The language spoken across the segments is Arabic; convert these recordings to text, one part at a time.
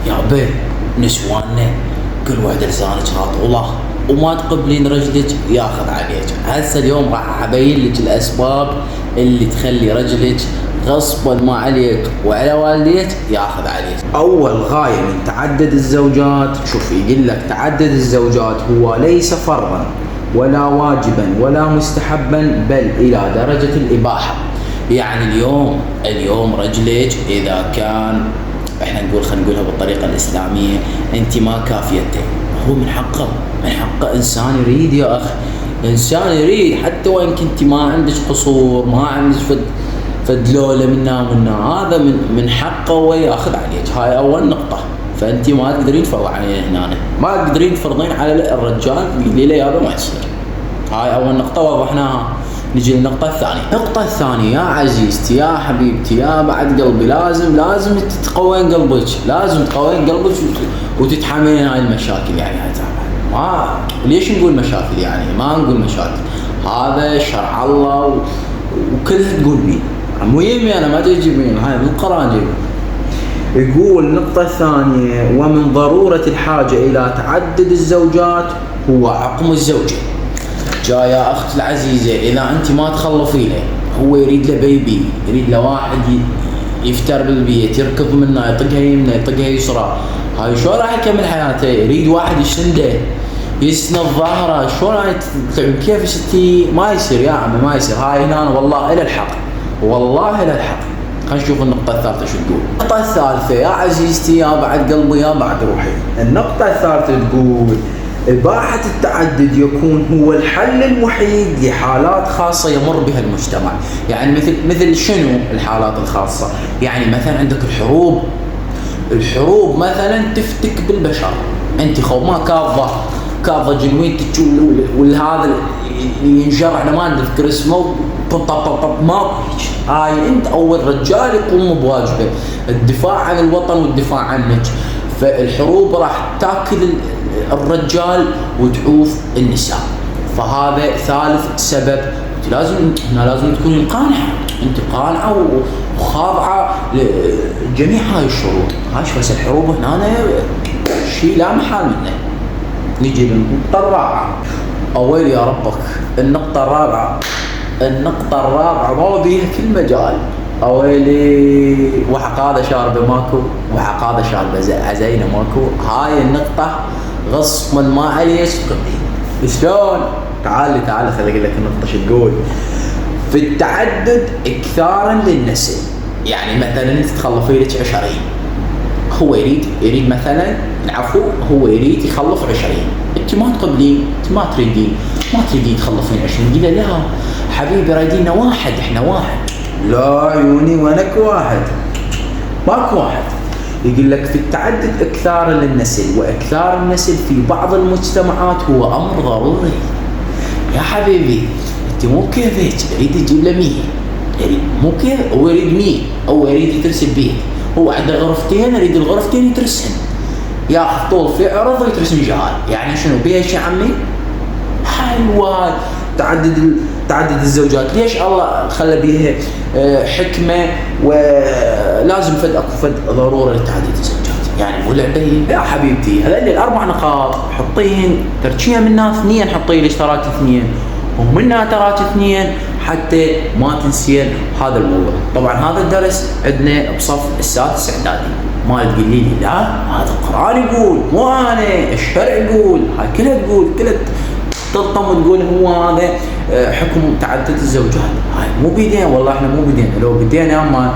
يابا نسواننا كل واحدة لسانك هاطولة وما تقبلين رجلك ياخذ عليك. هسه اليوم راح ابين لك الاسباب اللي تخلي رجلك غصبا ما عليك وعلى والديك ياخذ عليك. اول غاية من تعدد الزوجات، شوف يقول لك تعدد الزوجات هو ليس فرضا ولا واجبا ولا مستحبا بل الى درجة الاباحة. يعني اليوم رجلك اذا كان احنا خلينا نقولها بالطريقة الاسلامية انت ما كافيته، هو من حقه انسان يريد يا اخي، انسان يريد حتى وان كنت ما عندك قصور، ما عندك فدلوله منا هذا من حقه وياخذ عليك. هاي اول نقطة. فانت ما تقدرين تفرضين عليه هنا، ما تقدرين تفرضين على الرجال تقولي له يابا ما تصير. هاي اول نقطة وضحناها. نجي للنقطة الثانية. النقطة الثانية يا عزيزتي يا حبيبتي يا بعد قلبي، لازم تقوين قلبك، لازم تقوين قلبك وتتحملين هاي المشاكل. يعني ما ليش نقول مشاكل؟ يعني ما نقول مشاكل، هذا شرع الله وكلها تقول بيه، مو يمي انا ما اجيب بيه، هاي من القرآن جيب. يقول النقطة الثانية: ومن ضرورة الحاجة إلى تعدد الزوجات هو عقم الزوجة. يا أختي العزيزة إذا أنت ما تخلصي له، هو يريد له بيبي، يريد له واحد يفتر بالبيت، يركض منه، يطقها يمنى يطقها يسرى، هاي شو راح يكمل حياته؟ يريد واحد يسنده يسند ظهره، شو راح كيف ستي؟ ما يصير يا عمي ما يصير. هاي هنا والله إلى الحق، والله إلى الحق. خلينا نشوف النقطة الثالثة شو تقول. النقطة الثالثة يا عزيزتي يا بعد قلبي يا بعد روحي، النقطة الثالثة تقول: إباحة التعدد يكون هو الحل الوحيد لحالات خاصة يمر بها المجتمع. يعني مثل شنو الحالات الخاصة؟ يعني مثلا عندك الحروب مثلا تفتك بالبشر، انت خو ما كافة جنوين تجول والهذا ينجر، احنا ما نذكر اسمه ما هاي انت اول رجال يقوم بواجبه الدفاع عن الوطن والدفاع عنك. فالحروب راح تاكل الرجال وتعوف النساء. فهذا ثالث سبب. لازم تكونين قانعة، انت قانعة وخاضعة لجميع هاي الشروط. هاش بس الحروب هنا شيء لا محال منه. نجي للنقطة الرابعة. اويل يا ربك النقطة الرابعة ما بيها كل مجال. اويلي وحقاده شاربه ماكو، وحقاده شاربه عزينه ماكو. هاي النقطة غصبا ما عليك تقبلين. شلون؟ تعالي خليني اقول لك النقطة شو تقول. في التعدد اكثارا للنسل. يعني مثلا انت تخلفي لك 20، هو يريد مثلا العفو، هو يريد يخلف 20، انت ما تقبلين، انت ما تريدين تخلفين 20. قيل لا حبيبي رايدين واحد، احنا واحد. لا عيوني وانك واحد، ماكو واحد. يقول لك في التعدد اكثار للنسل، واكثار النسل في بعض المجتمعات هو امر ضروري. يا حبيبي انت مو كيفك يريد يجيب له 100، يريد مو كيف هو يريد 100، هو يريد يترسم بيت، هو عنده غرفتين يريد الغرفتين يترسم، ياخذ طول في عرض ويترسم جهال. يعني شنو بيها شي عمي؟ حلوة تعدد الزوجات. ليش الله خلى بيها حكمة ولازم فد ضرورة لتعدد الزوجات؟ يعني مو لعبة يا حبيبتي. هذول الأربع نقاط حطين تركيها منها 2، حطي ليش تراك 2 ومنها تراك 2 حتى ما تنسين هذا الموضوع. طبعا هذا الدرس عندنا بصف السادس اعدادي، ما تقول لي لا هذا القرآن يقول، مو أنا الشرع يقول، هاي كلها تقول، كلها تلطم وتقول هو هذا حكم تعدد الزوجات. هاي مو بيدينا، والله احنا مو بيدينا. لو بدينا ما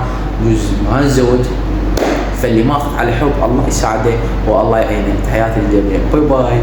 نزوج. فاللي ماخذ على حب الله يساعده والله يعينه. تحياتي للجميع، باي باي.